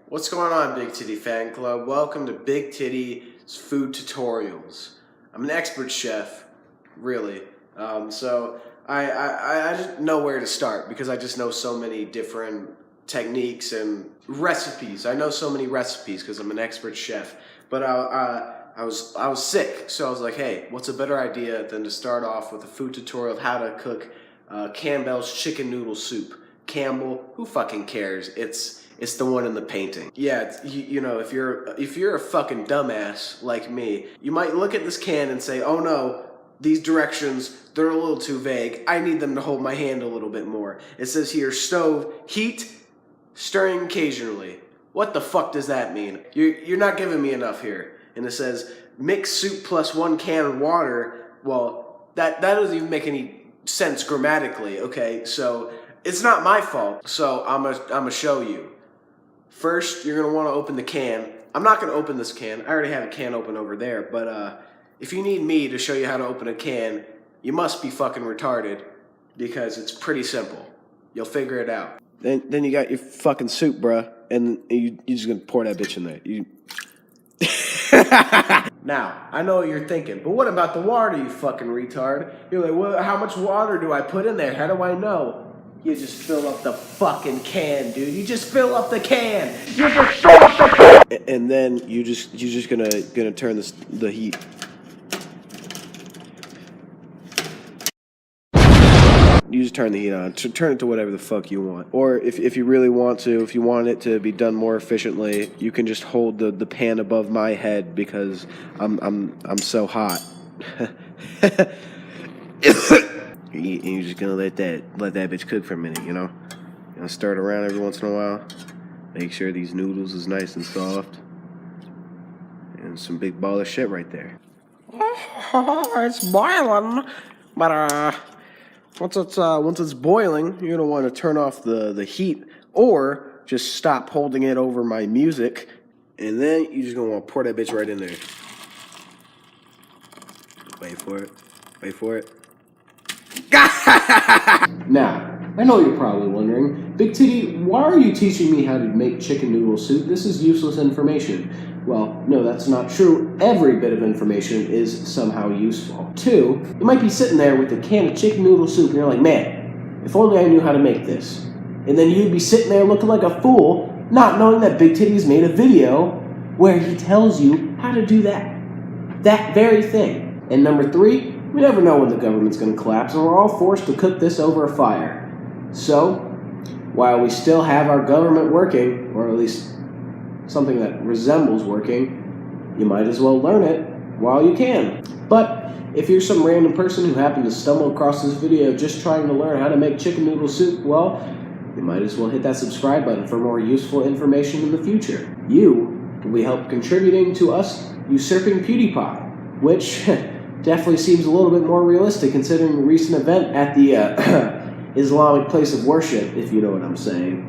What's going on, Big Titty Fan Club? Welcome to Big Titty's Food Tutorials. I'm an expert chef, really. So I just know where to start because I just know so many different techniques and recipes. I know so many recipes because I'm an expert chef. But I was sick, so I was like, hey, what's a better idea than to start off with a food tutorial of how to cook Campbell's chicken noodle soup. Campbell, who fucking cares? It's the one in the painting. Yeah, you know, if you're a fucking dumbass like me, you might look at this can and say, oh no, these directions, they're a little too vague. I need them to hold my hand a little bit more. It says here, stove, heat, stirring occasionally. What the fuck does that mean? You're not giving me enough here. And it says, mix soup plus 1 can of water. Well, that doesn't even make any sense grammatically, okay? So it's not my fault, so I'm gonna show you. First, you're gonna wanna open the can. I'm not gonna open this can. I already have a can open over there, but if you need me to show you how to open a can, you must be fucking retarded because it's pretty simple. You'll figure it out. Then you got your fucking soup, bruh, and you just gonna pour that bitch in there. Now, I know what you're thinking, but what about the water, you fucking retard? You're like, well, how much water do I put in there? How do I know? You just fill up the fucking can, dude. You just fill up the can. You just fill up the can. And then you're just gonna turn the heat. You just turn the heat on. Turn it to whatever the fuck you want. Or if you really want to, if you want it to be done more efficiently, you can just hold the pan above my head because I'm so hot. You're just gonna let that bitch cook for a minute, you know? You know, stir it around every once in a while. Make sure these noodles is nice and soft. And some big ball of shit right there. It's boiling, but once it's boiling, you're gonna want to turn off the heat or just stop holding it over my music, and then you're just gonna want to pour that bitch right in there. Wait for it. Wait for it. Now, I know you're probably wondering, Big Titty, why are you teaching me how to make chicken noodle soup? This is useless information. Well, no, that's not true. Every bit of information is somehow useful. 2, you might be sitting there with a can of chicken noodle soup and you're like, man, if only I knew how to make this. And then you'd be sitting there looking like a fool, not knowing that Big Titty's made a video where he tells you how to do that very thing. And number 3, we never know when the government's going to collapse, and we're all forced to cook this over a fire. So, while we still have our government working, or at least something that resembles working, you might as well learn it while you can. But if you're some random person who happened to stumble across this video just trying to learn how to make chicken noodle soup, well, you might as well hit that subscribe button for more useful information in the future. You will be help contributing to us usurping PewDiePie, which definitely seems a little bit more realistic considering the recent event at the Islamic place of worship, if you know what I'm saying.